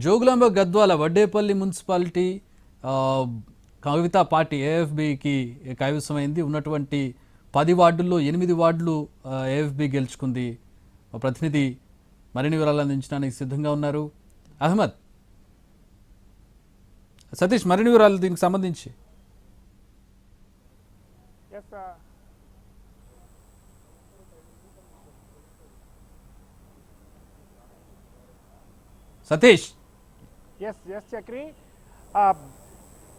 Jogulamba Gadwal Vaddepalli municipality కవితా party ఏఎఫ్బికి కైవసమైంది. ఉన్నటువంటి 10 వార్డుల్లో 8 వార్డులు ఏఎఫ్బి గెలుచుకుంది. ప్రతినిధి మరిన్ని వివరాలు అందించడానికి సిద్ధంగా ఉన్నారు. అహ్మద్, సతీష్, మరిన్ని వివరాలు దీనికి సంబంధించి. సతీష్, చక్రి,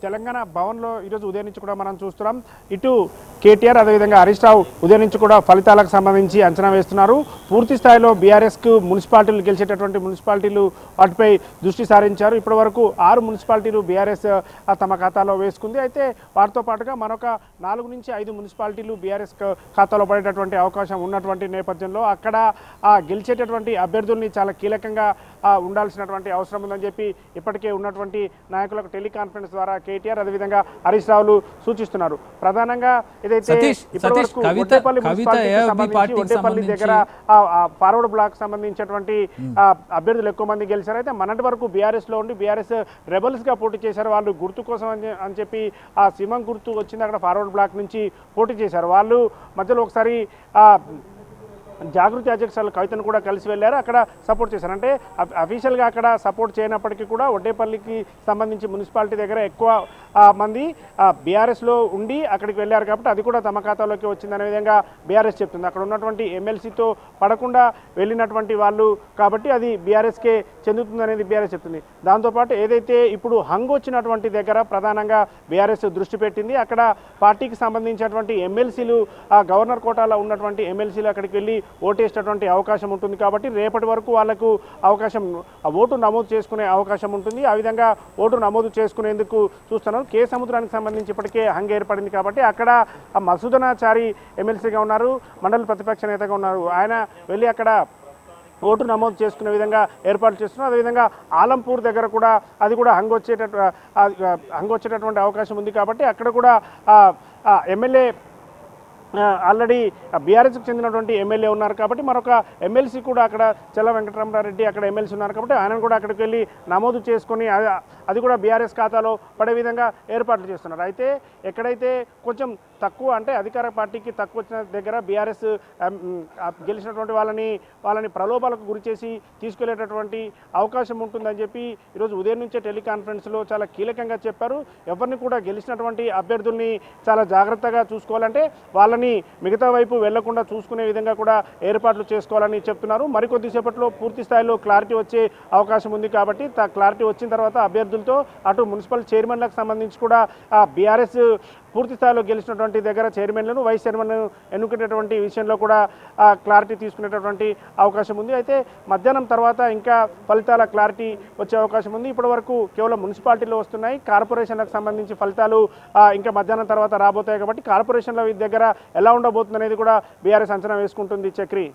తెలంగాణ భవన్లో ఈరోజు ఉదయం నుంచి కూడా మనం చూస్తున్నాం. ఇటు కేటీఆర్ అదేవిధంగా హరీష్ రావు ఉదయం నుంచి కూడా ఫలితాలకు సంబంధించి అంచనా వేస్తున్నారు. పూర్తి స్థాయిలో బీఆర్ఎస్కు మున్సిపాలిటీలు గెలిచేటటువంటి మున్సిపాలిటీలు వాటిపై దృష్టి సారించారు. ఇప్పటి వరకు 6 మున్సిపాలిటీలు బీఆర్ఎస్ తమ ఖాతాలో వేసుకుంది. అయితే వాటితో పాటుగా మరొక 4 నుంచి 5 మున్సిపాలిటీలు బీఆర్ఎస్ ఖాతాలో పడేటటువంటి అవకాశం ఉన్నటువంటి నేపథ్యంలో అక్కడ గెలిచేటటువంటి అభ్యర్థుల్ని చాలా కీలకంగా ఉండాల్సినటువంటి అవసరం ఉందని చెప్పి ఇప్పటికే ఉన్నటువంటి నాయకులకు టెలికాన్ఫరెన్స్ ద్వారా కేటీఆర్ అదేవిధంగా హరీష్ రావులు సూచిస్తున్నారు. ప్రధానంగా ఏదైతే వడ్డేపల్లి దగ్గర ఫార్వర్డ్ బ్లాక్ సంబంధించినటువంటి అభ్యర్థులు ఎక్కువ మంది గెలిచారు. అయితే మొన్నటి వరకు బీఆర్ఎస్ లో ఉండి బీఆర్ఎస్ రెబల్స్ గా పోటీ చేశారు. వాళ్ళు గుర్తు కోసం అని చెప్పి ఆ సింహం గుర్తు వచ్చింది, అక్కడ ఫార్వర్డ్ బ్లాక్ నుంచి పోటీ చేశారు. వాళ్ళు మధ్యలో ఒకసారి జాగృతి అధ్యక్షులు కవితను కూడా కలిసి వెళ్ళారు, అక్కడ సపోర్ట్ చేశారు. అంటే అఫీషియల్గా అక్కడ సపోర్ట్ చేయనప్పటికీ కూడా వడ్డేపల్లికి సంబంధించి మున్సిపాలిటీ దగ్గర ఎక్కువ మంది బీఆర్ఎస్లో ఉండి అక్కడికి వెళ్ళారు కాబట్టి అది కూడా తమ ఖాతాలోకి వచ్చిందనే విధంగా బీఆర్ఎస్ చెప్తుంది. అక్కడ ఉన్నటువంటి ఎమ్మెల్సీతో పడకుండా వెళ్ళినటువంటి వాళ్ళు కాబట్టి అది బీఆర్ఎస్కే చెందుతుందనేది బీఆర్ఎస్ చెప్తుంది. దాంతోపాటు ఏదైతే ఇప్పుడు హంగ్ వచ్చినటువంటి దగ్గర ప్రధానంగా బీఆర్ఎస్ దృష్టి పెట్టింది. అక్కడ పార్టీకి సంబంధించినటువంటి ఎమ్మెల్సీలు గవర్నర్ కోటాలో ఉన్నటువంటి ఎమ్మెల్సీలు అక్కడికి వెళ్ళి ఓటేసేటటువంటి అవకాశం ఉంటుంది కాబట్టి రేపటి వరకు వాళ్లకు అవకాశం ఓటు నమోదు చేసుకునే అవకాశం ఉంటుంది. ఆ విధంగా ఓటు నమోదు చేసుకునేందుకు చూస్తున్నాం. కే సముద్రానికి సంబంధించి ఇప్పటికే హంగ్ ఏర్పడింది కాబట్టి అక్కడ మసూదనాచారి ఎమ్మెల్సీగా ఉన్నారు, మండలి ప్రతిపక్ష నేతగా ఉన్నారు. ఆయన వెళ్ళి అక్కడ ఓటు నమోదు చేసుకునే విధంగా ఏర్పాటు చేస్తున్నారు. అదేవిధంగా ఆలంపూర్ దగ్గర కూడా అది కూడా హంగ్ వచ్చేటటువంటి అవకాశం ఉంది కాబట్టి అక్కడ కూడా ఎమ్మెల్యే ఆల్రెడీ బీఆర్ఎస్కి చెందినటువంటి ఎమ్మెల్యే ఉన్నారు కాబట్టి మరొక ఎమ్మెల్సీ కూడా అక్కడ చెల్ల వెంకటరామరెడ్డి అక్కడ ఎమ్మెల్సీ ఉన్నారు కాబట్టి ఆయన కూడా అక్కడికి వెళ్ళి నమోదు చేసుకొని అది కూడా బీఆర్ఎస్ ఖాతాలో పడే విధంగా ఏర్పాట్లు చేస్తున్నారు. అయితే ఎక్కడైతే కొంచెం తక్కువ అంటే అధికార పార్టీకి తక్కువ వచ్చిన దగ్గర బీఆర్ఎస్ గెలిచినటువంటి వాళ్ళని ప్రలోభాలకు గురి చేసి తీసుకెళ్లేటటువంటి అవకాశం ఉంటుందని చెప్పి ఈరోజు ఉదయం నుంచే టెలికాన్ఫరెన్స్లో చాలా కీలకంగా చెప్పారు. ఎవరిని కూడా గెలిచినటువంటి అభ్యర్థుల్ని చాలా జాగ్రత్తగా చూసుకోవాలంటే వాళ్ళని మిగతా వైపు వెళ్లకుండా చూసుకునే విధంగా కూడా ఏర్పాట్లు చేసుకోవాలని చెప్తున్నారు. మరికొద్దిసేపట్లో పూర్తి స్థాయిలో క్లారిటీ వచ్చే అవకాశం ఉంది కాబట్టి క్లారిటీ వచ్చిన తర్వాత అభ్యర్థులతో అటు మున్సిపల్ చైర్మన్లకు సంబంధించి కూడా బీఆర్ఎస్ పూర్తి స్థాయిలో గెలిచినటువంటి దగ్గర చైర్మన్లను వైస్ చైర్మన్లను ఎన్నుకునేటువంటి విషయంలో కూడా క్లారిటీ తీసుకునేటటువంటి అవకాశం ఉంది. అయితే మధ్యాహ్నం తర్వాత ఇంకా ఫలితాల క్లారిటీ వచ్చే అవకాశం ఉంది. ఇప్పటి వరకు కేవలం మున్సిపాలిటీలో వస్తున్నాయి. కార్పొరేషన్లకు సంబంధించి ఫలితాలు ఇంకా మధ్యాహ్నం తర్వాత రాబోతాయి కాబట్టి కార్పొరేషన్ల దగ్గర ఎలా ఉండబోతుంది అనేది కూడా బీఆర్ఎస్ అంచనా వేసుకుంటుంది. చక్రి.